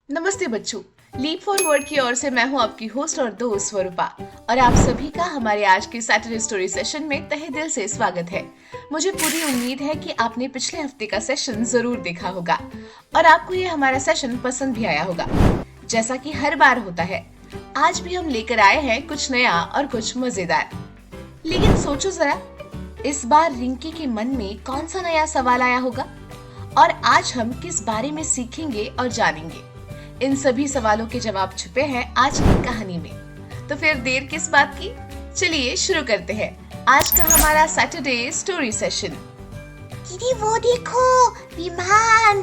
नमस्ते बच्चों। Leap forward की ओर से मैं हूं आपकी होस्ट और दोस्त स्वरूपा और आप सभी का हमारे आज के सैटरडे स्टोरी सेशन में तहे दिल से स्वागत है। मुझे पूरी उम्मीद है कि आपने पिछले हफ्ते का सेशन जरूर देखा होगा और आपको ये हमारा सेशन पसंद भी आया होगा। जैसा कि हर बार होता है, आज भी हम लेकर आए हैं कुछ नया और कुछ मजेदार। लेकिन सोचो जरा, इस बार रिंकी के मन में कौन सा नया सवाल आया होगा और आज हम किस बारे में सीखेंगे और जानेंगे। इन सभी सवालों के जवाब छुपे हैं आज की कहानी में। तो फिर देर किस बात की, चलिए शुरू करते हैं आज का हमारा सैटरडे स्टोरी सेशन। दीदी वो देखो, विमान।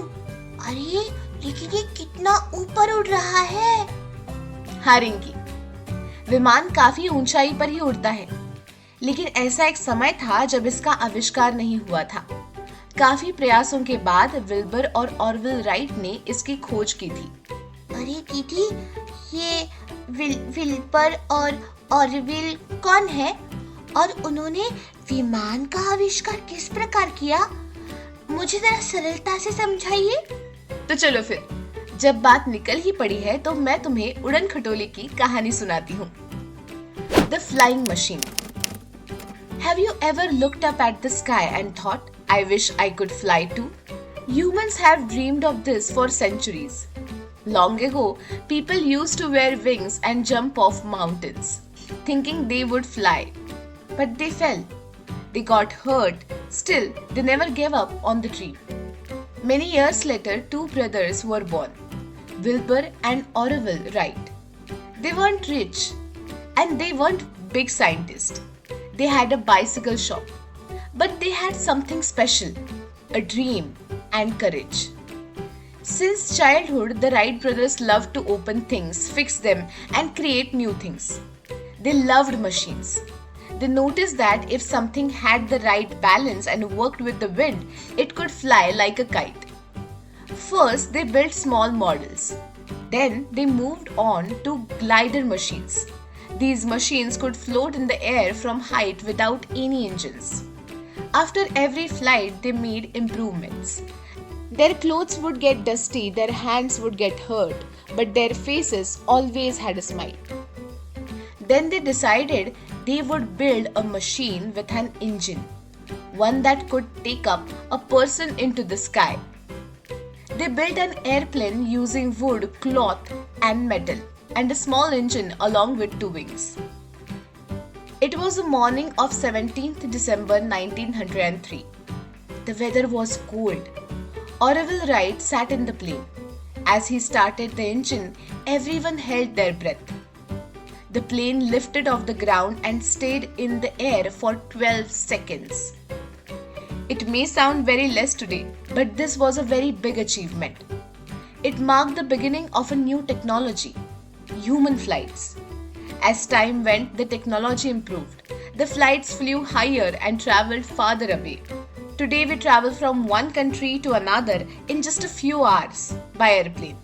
अरे लेकिन ये कितना ऊपर उड़ रहा है। हाँ रिंकी, विमान काफी ऊंचाई पर ही उड़ता है, लेकिन ऐसा एक समय था जब इसका आविष्कार नहीं हुआ था। काफी प्रयासों के बाद विल्बर और ऑरविल राइट ने इसकी खोज की थी। अरे दीदी, ये विल्बर और ऑरविल कौन है और उन्होंने विमान का आविष्कार किस प्रकार किया? मुझे जरा सरलता से समझाइए। तो चलो फिर, जब बात निकल ही पड़ी है तो मैं तुम्हें उड़न खटोले की कहानी सुनाती हूँ। The flying machine. Have you ever looked up at the sky and thought, I wish I could fly too? Humans have dreamed of this for centuries. Long ago, people used to wear wings and jump off mountains, thinking they would fly. But they fell. They got hurt. Still, they never gave up on the dream. Many years later, two brothers were born, Wilbur and Orville Wright. They weren't rich, and they weren't big scientists. They had a bicycle shop, but they had something special, a dream and courage. Since childhood, the Wright brothers loved to open things, fix them, and create new things. They loved machines. They noticed that if something had the right balance and worked with the wind, it could fly like a kite. First, they built small models. Then, they moved on to glider machines. These machines could float in the air from height without any engines. After every flight, they made improvements. Their clothes would get dusty, their hands would get hurt, but their faces always had a smile. Then they decided they would build a machine with an engine, one that could take up a person into the sky. They built an airplane using wood, cloth, and metal, and a small engine along with two wings. It was the morning of 17th December 1903. The weather was cold. Orville Wright sat in the plane. As he started the engine, everyone held their breath. The plane lifted off the ground and stayed in the air for 12 seconds. It may sound very less today, but this was a very big achievement. It marked the beginning of a new technology, human flights. As time went, the technology improved. The flights flew higher and traveled farther away. Today we travel from one country to another in just a few hours by airplane.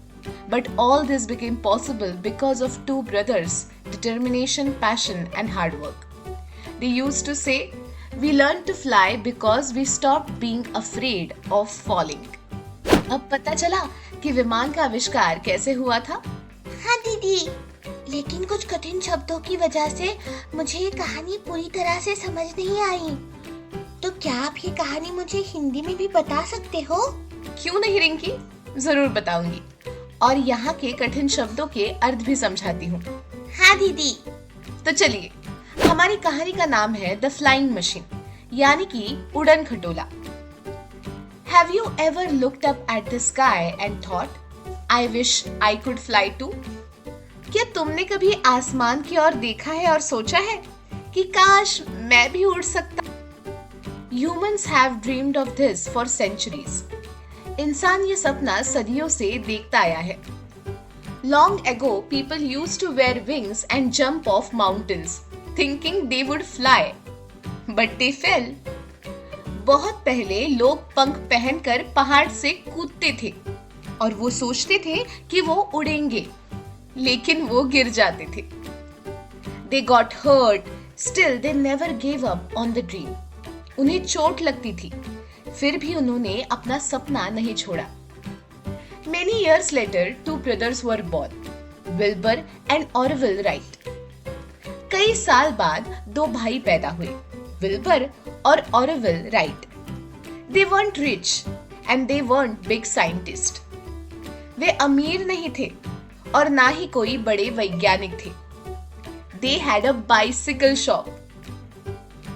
But all this became possible because of two brothers' determination, passion and hard work. They used to say, we learned to fly because we stopped being afraid of falling. अब पता चला कि विमान का आविष्कार कैसे हुआ था? हाँ दीदी, लेकिन कुछ कठिन शब्दों की वजह से मुझे ये कहानी पूरी तरह से समझ नहीं आई। तो क्या आप ये कहानी मुझे हिंदी में भी बता सकते हो? क्यों नहीं रिंकी, जरूर बताऊंगी और यहाँ के कठिन शब्दों के अर्थ भी समझाती हूँ। हाँ दीदी। तो चलिए, हमारी कहानी का नाम है द फ्लाइंग मशीन, यानी कि उड़न खटोला। Have you ever looked up at the sky and thought, I wish I could fly too? क्या तुमने कभी आसमान की ओर देखा है और सोचा है कि काश मैं भी उड़ सकता? Humans have dreamed of this for centuries. इंसान ये सपना सदियों से देखता आया है। Long ago, people used to wear wings and jump off mountains, thinking they would fly, but they fell. बहुत पहले लोग पंख पहनकर पहाड़ से कूदते थे और वो सोचते थे कि वो उड़ेंगे, लेकिन वो गिर जाते थे। They got hurt, still they never gave up on the dream. उन्हें चोट लगती थी, फिर भी उन्होंने अपना सपना नहीं छोड़ा। Many years later, two brothers were born, Wilbur and Orville Wright. कई साल बाद दो भाई पैदा हुए, विल्बर और Orville right. They weren't rich and they weren't big scientists. वे अमीर नहीं थे और ना ही कोई बड़े वैज्ञानिक थे. They had a bicycle shop.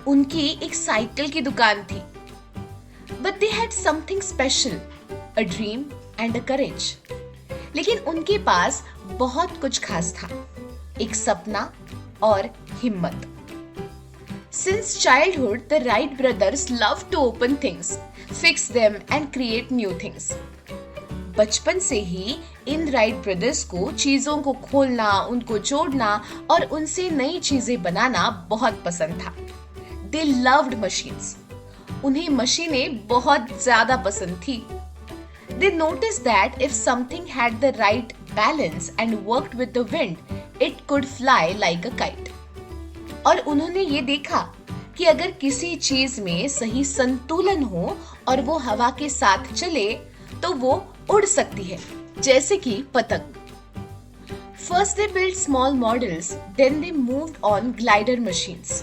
उनकी एक साइकिल की दुकान थी. But they had something special, a dream and a courage. लेकिन उनके पास बहुत कुछ खास था, एक सपना और हिम्मत. Since childhood, the Wright brothers loved to open things, fix them and create new things. बचपन से ही इन राइट ब्रदर्स को चीजों को खोलना, उनको जोड़ना और उनसे नई चीजें बनाना बहुत पसंद था. They loved machines. उन्हें मशीनें बहुत ज्यादा पसंद थी. They noticed that if something had the right balance and worked with the wind, it could fly like a kite. और उन्होंने ये देखा कि अगर किसी चीज में सही संतुलन हो और वो हवा के साथ चले तो वो उड़ सकती है, जैसे कि पतंग. First they built small models, then they moved on glider machines.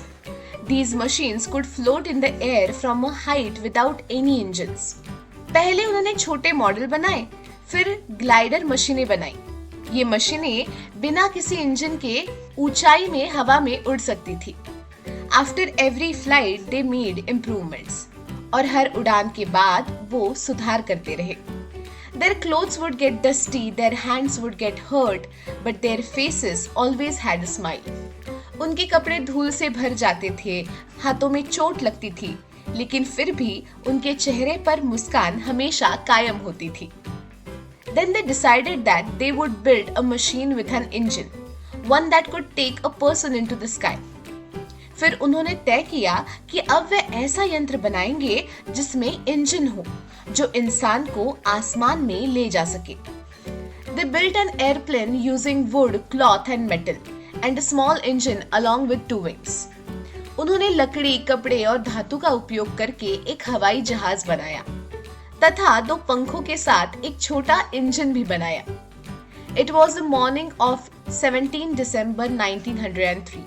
These machines could float in the air from a height without any engines. पहले उन्होंने छोटे मॉडल बनाए, फिर ग्लाइडर मशीनें बनाई. ये मशीनें बिना किसी इंजन के ऊंचाई में हवा में उड़ सकती थी. After every flight they made improvements. और हर उड़ान के बाद वो सुधार करते रहे. Their clothes would get dusty, their hands would get hurt, but their faces always had a smile. उनके कपड़े धूल से भर जाते थे, हाथों में चोट लगती थी, लेकिन फिर भी उनके चेहरे पर मुस्कान हमेशा कायम होती थी. Then they decided that they would build a machine with an engine, one that could take a person into the sky. फिर उन्होंने तय किया कि अब वे ऐसा यंत्र बनाएंगे जिसमें इंजन हो, जो इंसान को आसमान में ले जा सके. They built an airplane using wood, cloth and metal, and a small engine along with two wings. उन्होंने लकड़ी, कपड़े और धातु का उपयोग करके एक हवाई जहाज बनाया तथा दो पंखों के साथ एक छोटा इंजन भी बनाया. It was the morning of 17 December 1903.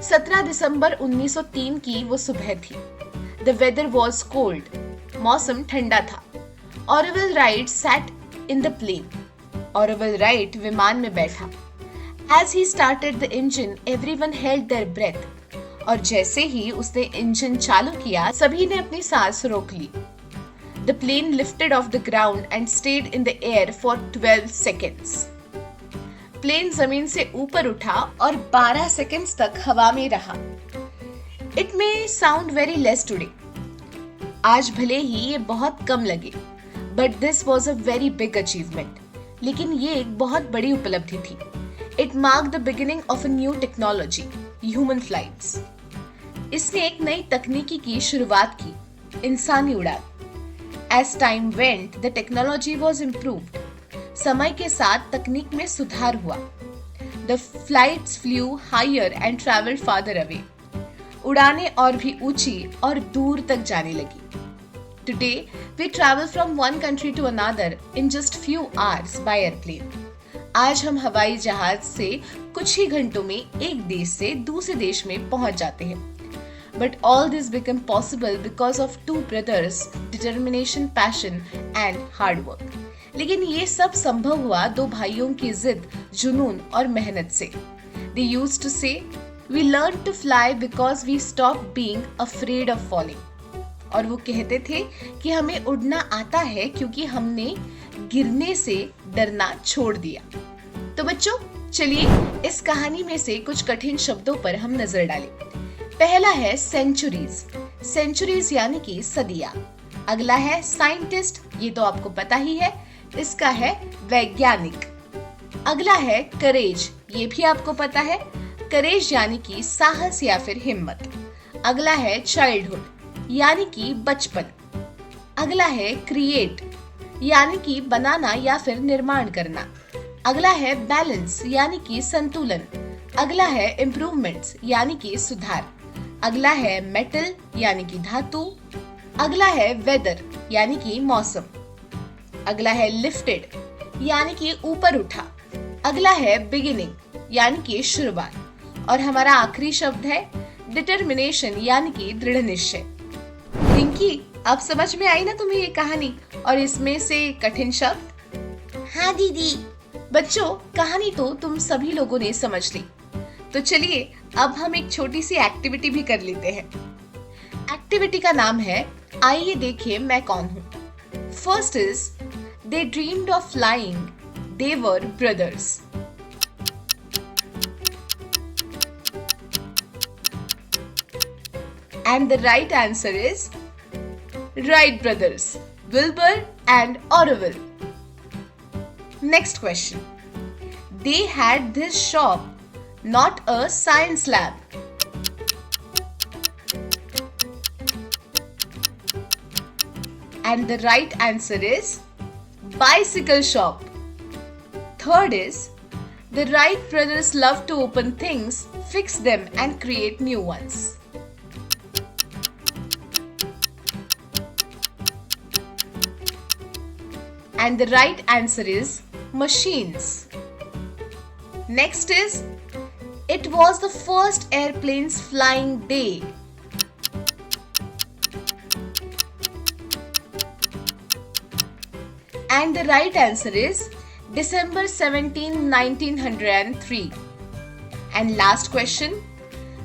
17 दिसंबर 1903 की वो सुबह थी. The weather was cold. मौसम ठंडा था. Orville Wright sat in the plane. Orville Wright विमान में बैठा. As he started the engine, everyone held their breath. और जैसे ही उसने इंजन चालू किया, सभी ने अपनी सांस रोक ली. The plane lifted off the ground and stayed in the air for 12 seconds. Plane जमीन से ऊपर उठा और 12 सेकंड्स तक हवा में रहा. It may sound very less today. आज भले ही ये बहुत कम लगे, but this was a very big achievement. लेकिन ये एक बहुत बड़ी उपलब्धि थी. It marked the beginning of a new technology, human flights. इसने एक नई तकनीकी की शुरुआत की, इंसानी उड़ान. As time went, the technology was improved. समय के साथ तकनीक में सुधार हुआ. The flights flew higher and traveled farther away. उड़ानें और भी ऊंची और दूर तक जाने लगी. Today, we travel from one country to another in just few hours by airplane. आज हम हवाई जहाज से कुछ ही घंटों में एक देश से दूसरे देश में पहुंच जाते हैं. But all this became possible because of two brothers' determination, passion and hard work. लेकिन ये सब संभव हुआ दो भाइयों की जिद, जुनून और मेहनत से. They used to say, "We learned to fly because we stopped being afraid of falling." और वो कहते थे कि हमें उड़ना आता है क्योंकि हमने गिरने से डरना छोड़ दिया. तो बच्चों, चलिए इस कहानी में से कुछ कठिन शब्दों पर हम नजर डालें. पहला है सेंचुरीज. सेंचुरीज यानी कि सदियां. अगला है साइंटिस्ट, ये तो आपको पता ही है, इसका है वैज्ञानिक. अगला है करेज, ये भी आपको पता है, करेज यानी कि साहस या फिर हिम्मत. अगला है चाइल्डहुड, यानी कि बचपन. अगला है क्रिएट, यानी कि बनाना या फिर निर्माण करना. अगला है बैलेंस, यानी कि संतुलन. अगला है इम्प्रूवमेंट्स, यानी कि सुधार. अगला है मेटल, यानी कि धातु. अगला है वेदर, यानी कि मौसम. अगला है लिफ्टेड यानी कि ऊपर उठा। अगला है बिगिनिंग यानी कि शुरुआत। और हमारा आखिरी शब्द है डिटर्मिनेशन यानी कि दृढ़ निश्चय। रिंकी, अब समझ में आई ना तुम्हें ये कहानी और इसमें से कठिन शब्द? हाँ दीदी। बच्चों, कहानी तो तुम सभी लोगों ने समझ ली, तो चलिए अब हम एक छोटी सी एक्टिविटी भी कर लेते हैं। एक्टिविटी का नाम है आइए देखिए मैं कौन हूँ। First is they dreamed of flying, they were brothers. And the right answer is Wright brothers, Wilbur and Orville. Next question. They had this shop, not a science lab. And the right answer is bicycle shop. Third is the Wright brothers love to open things, fix them and create new ones. And the right answer is machines. Next is, it was the first airplane's flying day. And the right answer is December 17, 1903. And last question,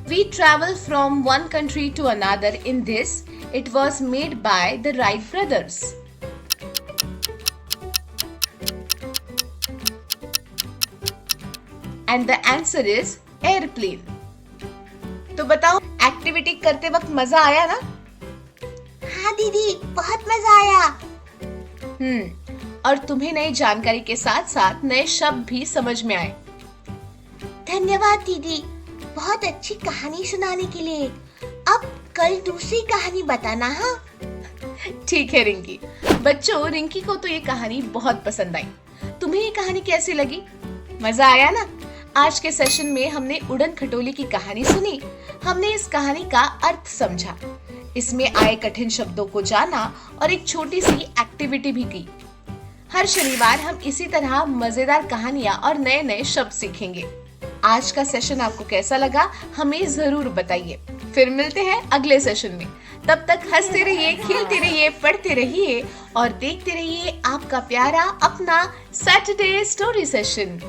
we travel from one country to another in this. It was made by the Wright brothers. And the answer is airplane. तो बताओ, activity करते वक्त मजा आया ना? हाँ दीदी, बहुत मजा आया। और तुम्हें नई जानकारी के साथ साथ नए शब्द भी समझ में आए। धन्यवाद दीदी, बहुत अच्छी कहानी सुनाने के लिए। अब कल दूसरी कहानी बताना। हाँ ठीक है रिंकी। बच्चों, रिंकी को तो ये कहानी बहुत पसंद आई। तुम्हें ये कहानी कैसी लगी? मजा आया ना? आज के सेशन में हमने उड़न खटोले की कहानी सुनी, हमने इस कहानी का अर्थ समझा, इसमें आए कठिन शब्दों को जाना और एक छोटी सी एक्टिविटी भी की। हर शनिवार हम इसी तरह मजेदार कहानियां और नए नए शब्द सीखेंगे। आज का सेशन आपको कैसा लगा हमें जरूर बताइए। फिर मिलते हैं अगले सेशन में। तब तक हंसते रहिए, खेलते रहिए, पढ़ते रहिए और देखते रहिए आपका प्यारा अपना सैटरडे स्टोरी सेशन।